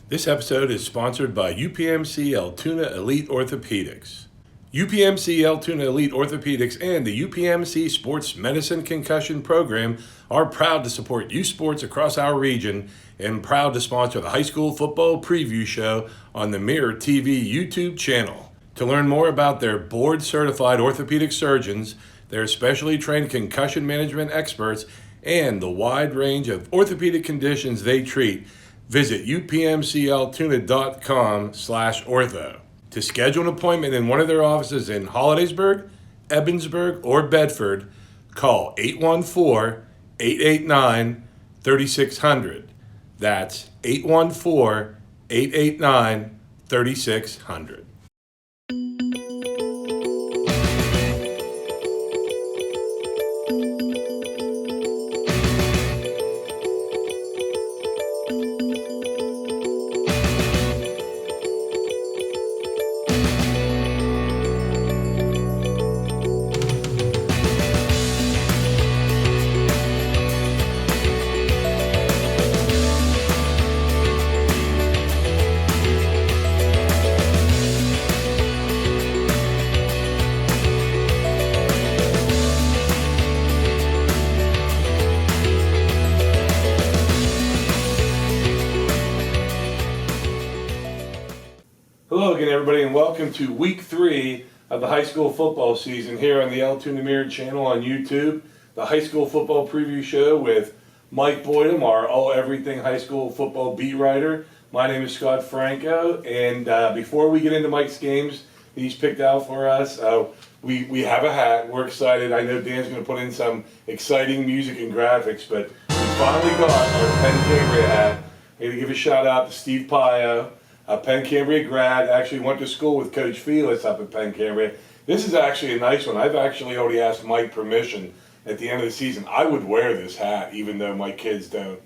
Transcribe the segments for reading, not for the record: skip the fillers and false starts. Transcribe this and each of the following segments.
This episode is sponsored by UPMC Altoona Elite Orthopedics. UPMC Altoona Elite Orthopedics and the UPMC Sports Medicine Concussion Program are proud to support youth sports across our region and proud to sponsor the high school football preview show on the Mirror TV YouTube channel. To learn more about their board-certified orthopedic surgeons, their specially trained concussion management experts, and the wide range of orthopedic conditions they treat, visit upmcaltoona.com/ortho. To schedule an appointment in one of their offices in Hollidaysburg, Ebensburg, or Bedford, call 814-889-3600. That's 814-889-3600. Hello again, everybody, and welcome to week 3 of the high school football season here on the Altoona Mirror channel on YouTube. The high school football preview show with Mike Boydum, our everything high school football beat writer. My name is Scott Franco, and before we get into Mike's games that he's picked out for us, we have a hat. We're excited. I know Dan's going to put in some exciting music and graphics, but we finally got our Penn Cambria hat. I'm going to give a shout out to Steve Pio. A Penn Cambria grad, actually went to school with Coach Felix up at Penn Cambria. This is actually a nice one. I've actually already asked Mike permission at the end of the season. I would wear this hat even though my kids don't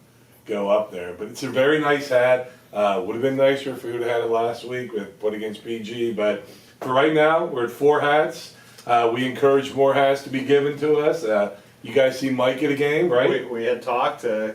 go up there. But it's a very nice hat. Would have been nicer if we would have had it last week with Put Against PG. But for right now, we're at 4 hats. We encourage more hats to be given to us. You guys see Mike at a game, right? We had talked to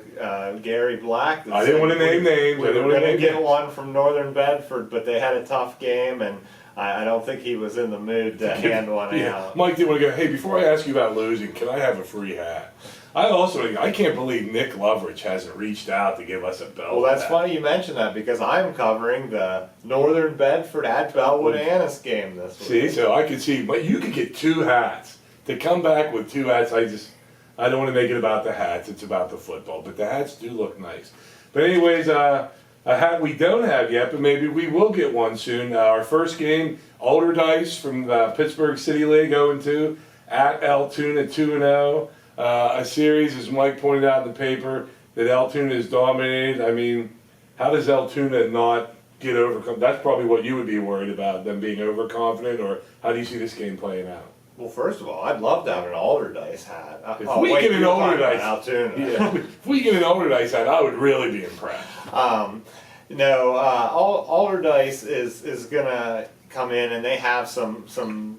Gary Black. I didn't want to name names. We were going to get one from Northern Bedford, but they had a tough game, and I don't think he was in the mood to hand one out. Mike didn't want to go, hey, before I ask you about losing, can I have a free hat? I can't believe Nick Loveridge hasn't reached out to give us a belt. Well, that's funny you mention that because I'm covering the Northern Bedford at Bellwood Annis game this week. See, so I could see, but you could get 2 hats. To come back with 2 hats, I don't want to make it about the hats, it's about the football, but the hats do look nice. But anyways, a hat we don't have yet, but maybe we will get one soon. Our first game, Alderdice from the Pittsburgh City League 0-2, at Altoona 2-0. A series, as Mike pointed out in the paper, that Altoona is dominated. I mean, how does Altoona not get overcome? That's probably what you would be worried about, them being overconfident, or how do you see this game playing out? Well, first of all, I'd love to have an Alderdice hat. If we get an Alderdice, Altoona. If we get an Alderdice hat, I would really be impressed. Alderdice is gonna come in, and they have some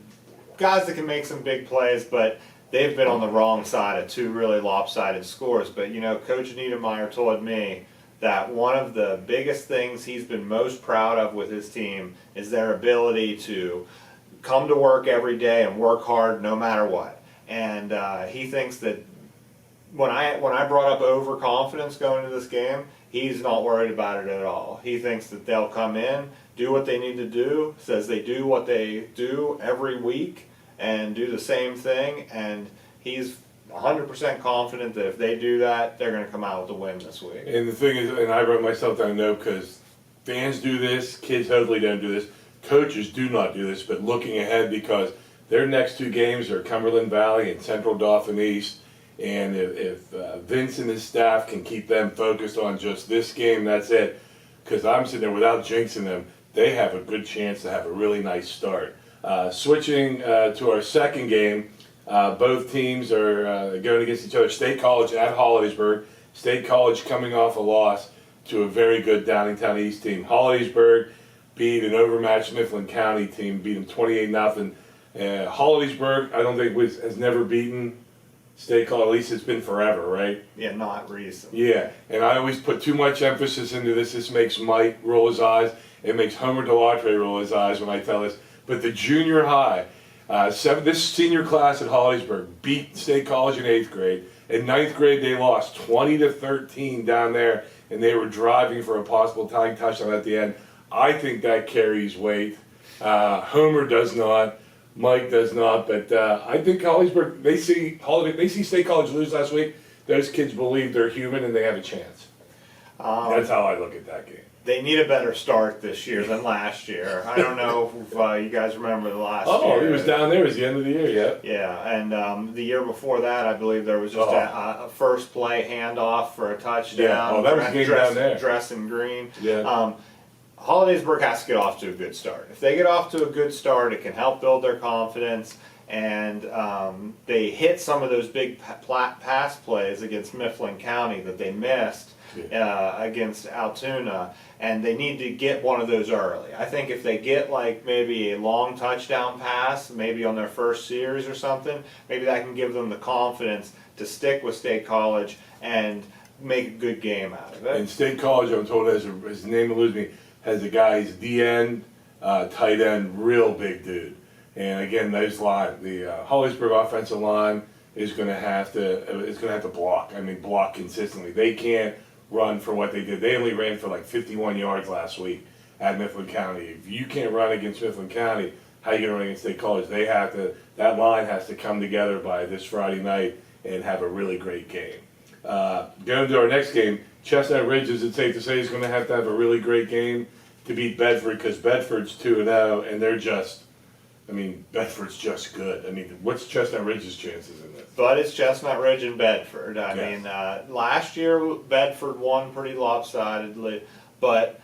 guys that can make some big plays, but they've been on the wrong side of 2 really lopsided scores. But Coach Niedermeyer told me that one of the biggest things he's been most proud of with his team is their ability to come to work every day and work hard no matter what. And he thinks that when I brought up overconfidence going into this game, he's not worried about it at all. He thinks that they'll come in, do what they need to do, says they do what they do every week and do the same thing, and he's 100% confident that if they do that, they're going to come out with a win this week. And the thing is, and I wrote myself down a note because fans do this, kids hopefully don't do this, coaches do not do this, but looking ahead because their next 2 games are Cumberland Valley and Central Dauphin East, and if Vince and his staff can keep them focused on just this game, that's it. Because I'm sitting there without jinxing them, they have a good chance to have a really nice start. Switching to our second game, both teams are going against each other. State College at Hollidaysburg. State College coming off a loss to a very good Downingtown East team. Hollidaysburg beat an overmatched Mifflin County team, beat them 28-0. Hollidaysburg, I don't think has never beaten State College, at least it's been forever, right? Yeah, not recent. Yeah, and I always put too much emphasis into this. This makes Mike roll his eyes. It makes Homer Delatre roll his eyes when I tell this. But the junior high, this senior class at Holliesburg beat State College in 8th grade. In 9th grade, they lost 20-13 down there, and they were driving for a possible tying touchdown at the end. I think that carries weight. Homer does not. Mike does not, but I think Holliesburg, they see State College lose last week. Those kids believe they're human and they have a chance. That's how I look at that game. They need a better start this year than last year. I don't know if you guys remember the last year. Oh, he was down there. It was the end of the year, yeah. Yeah, and the year before that, I believe there was just a first play handoff for a touchdown. Yeah, oh, that was the game down there. Dressed in green. Yeah. Hollidaysburg has to get off to a good start. If they get off to a good start, it can help build their confidence, and they hit some of those big pass plays against Mifflin County that they missed against Altoona, and they need to get one of those early. I think if they get like maybe a long touchdown pass, maybe on their first series or something, maybe that can give them the confidence to stick with State College and make a good game out of it. And State College, I'm told, his name eludes me, has a guy, he's DN, tight end, real big dude. And again, the Holliesburg offensive line is going to have to block. I mean, block consistently. They can't run for what they did. They only ran for like 51 yards last week at Mifflin County. If you can't run against Mifflin County, how are you going to run against State College? That line has to come together by this Friday night and have a really great game. Going to our next game, Chestnut Ridge, is it safe to say, is going to have a really great game to beat Bedford, because Bedford's 2-0 and they're just, Bedford's just good. What's Chestnut Ridge's chances in this? But it's Chestnut Ridge and Bedford. Last year Bedford won pretty lopsidedly, but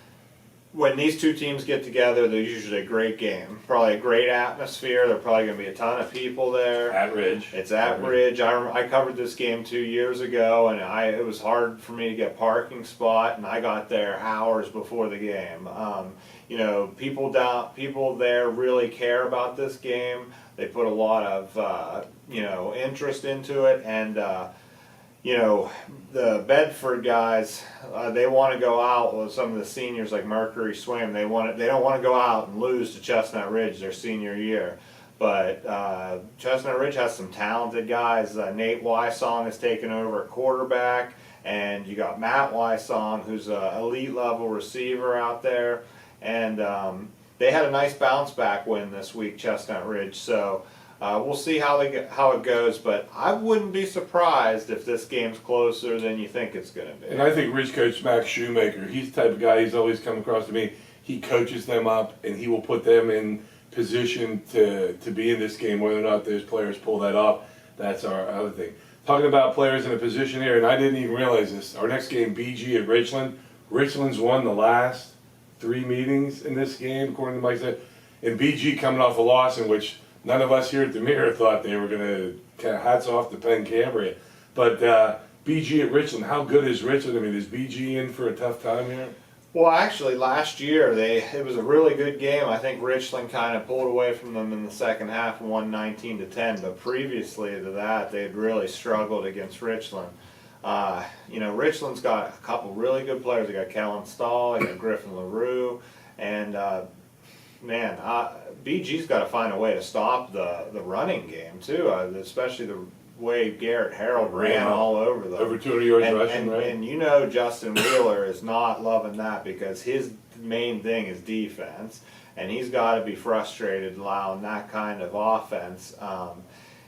when these two teams get together, they're usually a great game. Probably a great atmosphere. There are probably going to be a ton of people there. At Ridge. It's at Ridge. I covered this game 2 years ago, and it was hard for me to get a parking spot, and I got there hours before the game. People there really care about this game. They put a lot of interest into it, and the Bedford guys, they want to go out with some of the seniors like Mercury Swim. They don't want to go out and lose to Chestnut Ridge their senior year. But Chestnut Ridge has some talented guys. Nate Wysong has taken over at quarterback, and you got Matt Wysong, who's an elite level receiver out there. And they had a nice bounce back win this week, Chestnut Ridge. So we'll see how it goes, but I wouldn't be surprised if this game's closer than you think it's going to be. And I think Ridge coach Max Shoemaker, he's the type of guy, he's always come across to me. He coaches them up, and he will put them in position to be in this game. Whether or not those players pull that off, that's our other thing. Talking about players in a position here, and I didn't even realize this. Our next game, BG at Richland. Richland's won the last 3 meetings in this game, according to Mike said. And BG coming off a loss in which none of us here at the Mirror thought they were going to, hats off to Penn Cambria. But BG at Richland, how good is Richland? Is BG in for a tough time here? Well, actually, last year it was a really good game. I think Richland kind of pulled away from them in the second half and won 19-10. But previously to that, they had really struggled against Richland. Richland's got a couple really good players. They got Kellen Stahl, they got Griffin LaRue, and BG's got to find a way to stop the running game too, especially the way Garrett Harold ran all over them. Over 200 yards rushing, right? And Justin Wheeler is not loving that because his main thing is defense, and he's got to be frustrated allowing that kind of offense.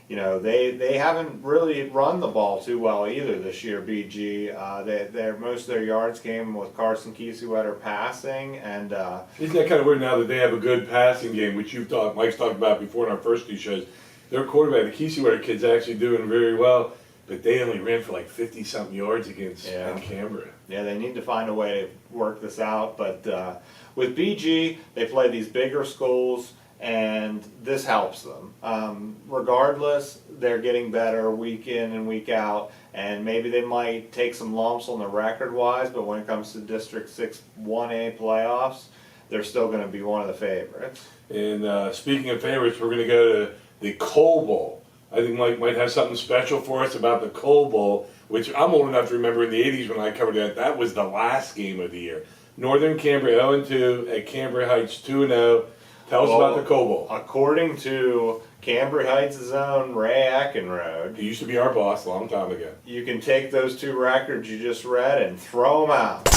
They haven't really run the ball too well either this year, BG. Most of their yards came with Carson Kiesewetter passing, and isn't that kind of weird now that they have a good passing game, which Mike's talked about before in our first 2 shows. Their quarterback, the Kiesewetter kid's actually doing very well, but they only ran for like 50-something yards against Penn Cambria. Yeah, they need to find a way to work this out, but with BG, they play these bigger schools, and this helps them. Regardless, they're getting better week in and week out, and maybe they might take some lumps on the record-wise, but when it comes to District 6 1A playoffs, they're still going to be one of the favorites. And speaking of favorites, we're going to go to the Coal Bowl. I think Mike might have something special for us about the Coal Bowl, which I'm old enough to remember in the 80s when I covered that. That was the last game of the year. Northern Cambria 0-2 at Cambria Heights 2-0. Tell us about the Coal Bowl. According to Cambria Heights' own Ray Eckenrode, He used to be our boss a long time ago. you can take those two records you just read and throw them out.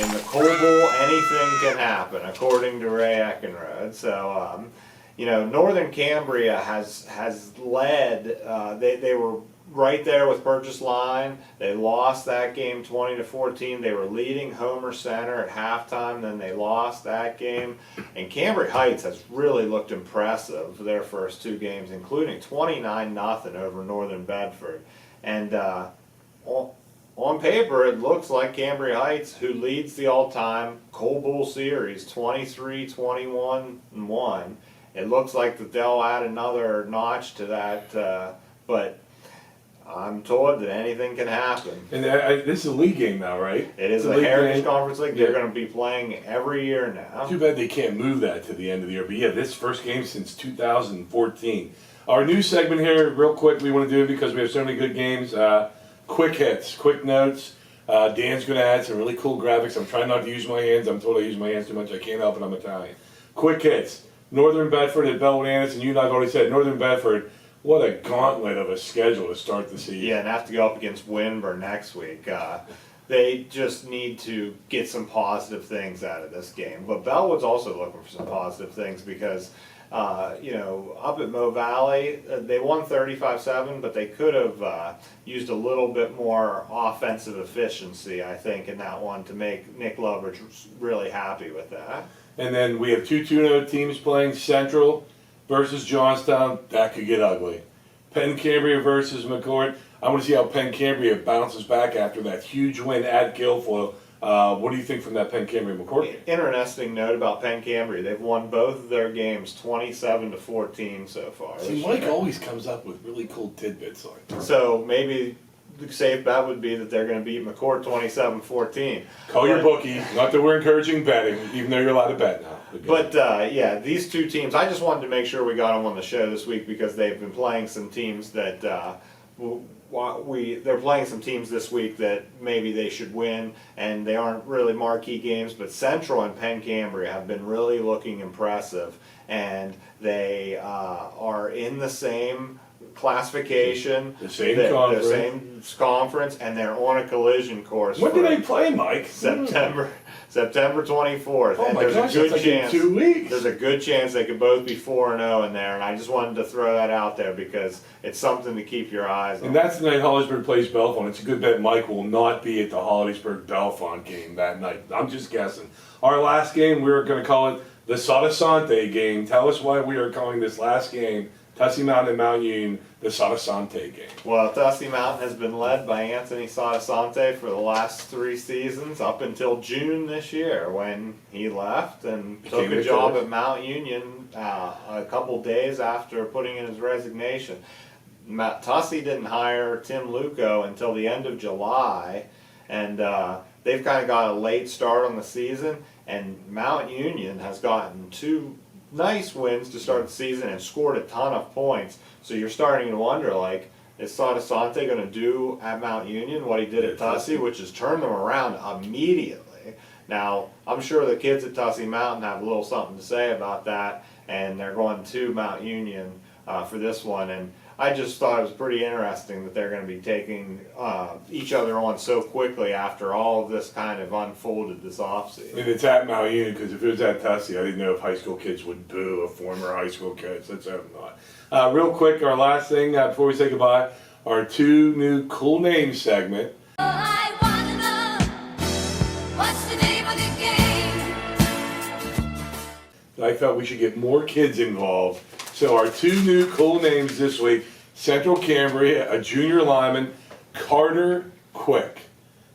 In the Coal Bowl, anything can happen, according to Ray Eckenrode. So, Northern Cambria has led. They were right there with Purchase Line. They lost that game 20-14. They were leading Homer Center at halftime. Then they lost that game. And Cambria Heights has really looked impressive for their first two games, including 29-0 over Northern Bedford. And on paper, it looks like Cambria Heights, who leads the all-time Coal Bowl series, 23-21-1. It looks like that they'll add another notch to that, but I'm told that anything can happen. And this is a league game now, right? It is It's a Heritage game. Conference League. They're going to be playing every year now. Too bad they can't move that to the end of the year. But yeah, this first game since 2014. Our new segment here, real quick, we want to do it because we have so many good games. Quick hits, quick notes. Dan's going to add some really cool graphics. I'm trying not to use my hands. I'm told I use my hands too much. I can't help it. I'm Italian. Quick hits. Northern Bedford at Bellwood Anderson. You and I have already said Northern Bedford. What a gauntlet of a schedule to start the season. Yeah, and have to go up against Winburn next week. They just need to get some positive things out of this game. But Bellwood's also looking for some positive things because, up at Mo Valley, they won 35-7, but they could have used a little bit more offensive efficiency, I think, in that one to make Nick Loveridge really happy with that. And then we have two 2-0 teams playing, Central versus Johnstown. That could get ugly. Penn Cambria versus McCourt. I want to see how Penn Cambria bounces back after that huge win at Guilfoyle. What do you think from that Penn Cambria McCourt? Interesting note about Penn Cambria. They've won both of their games 27-14 so far. See, Mike always comes up with really cool tidbits like that. So maybe the safe bet would be that they're going to beat McCourt 27-14. Call your bookie. Not that we're encouraging betting, even though you're allowed to bet now. But these two teams, I just wanted to make sure we got them on the show this week because they've been playing some teams that they're playing some teams this week that maybe they should win, and they aren't really marquee games. But Central and Penn Cambria have been really looking impressive, and they are in the same classification, the same conference, and they're on a collision course. When do they play, Mike? September 24th. Oh and my gosh, there's a good that's chance. like in 2 weeks. There's a good chance they could both be 4-0 in there, and I just wanted to throw that out there because it's something to keep your eyes on. And that's the night Hollidaysburg plays Bellefonte. It's a good bet Mike will not be at the Hollidaysburg Bellefonte game that night. I'm just guessing. Our last game, we're going to call it the Sottosante game. Tell us why we are calling this last game, Tussey Mountain and Mount Union, the Sottosante game. Well, Tussey Mountain has been led by Anthony Sottosante for the last 3 seasons up until June this year when he left and took a job at Mount Union a couple days after putting in his resignation. Tussey didn't hire Tim Luco until the end of July, and they've kind of got a late start on the season, and Mount Union has gotten 2 nice wins to start the season and scored a ton of points. So you're starting to wonder, like, is Sottosante going to do at Mount Union what he did at Tussey, which is turn them around immediately? Now, I'm sure the kids at Tussey Mountain have a little something to say about that, and they're going to Mount Union for this one. And I just thought it was pretty interesting that they're going to be taking each other on so quickly after all of this kind of unfolded this offseason. And it's at Mount Union because if it was at Tussey, I didn't know if high school kids would boo a former high school coach. Let's hope not. Real quick, our last thing before we say goodbye, our 2 new cool names segment. I wanna know what's the name of the game. I felt we should get more kids involved. So our 2 new cool names this week, Central Cambria, a junior lineman, Carter Quick.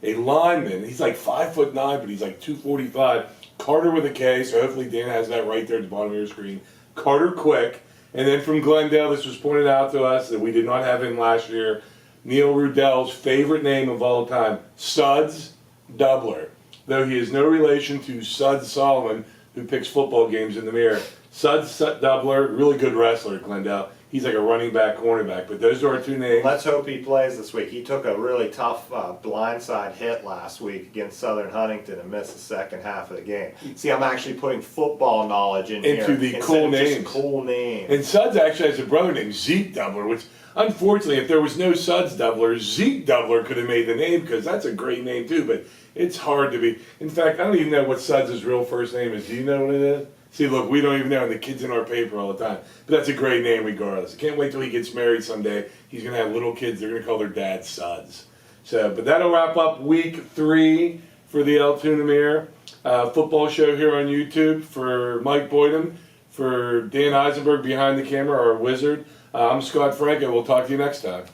A lineman, he's like 5'9", but he's like 245. Carter with a K, so hopefully Dan has that right there at the bottom of your screen. Carter Quick. And then from Glendale, this was pointed out to us that we did not have him last year, Neil Rudell's favorite name of all time, Suds Doubler. Though he is no relation to Suds Solomon, who picks football games in the mirror. Suds Doubler, really good wrestler at Glendale. He's like a running back, cornerback. But those are our two names. Let's hope he plays this week. He took a really tough blindside hit last week against Southern Huntington and missed the second half of the game. See, I'm actually putting football knowledge in here Into the instead cool of just names. cool names. And Suds actually has a brother named Zeke Doubler, which unfortunately, if there was no Suds Doubler, Zeke Doubler could have made the name because that's a great name too. But it's hard to be. In fact, I don't even know what Suds' real first name is. Do you know what it is? See, look, we don't even know, and the kid's in our paper all the time. But that's a great name regardless. I can't wait till he gets married someday. He's going to have little kids. They're going to call their dad Suds. So, but that'll wrap up week 3 for the Altoona football show here on YouTube. For Mike Boydum, for Dan Eisenberg behind the camera, our wizard, I'm Scott Frank, and we'll talk to you next time.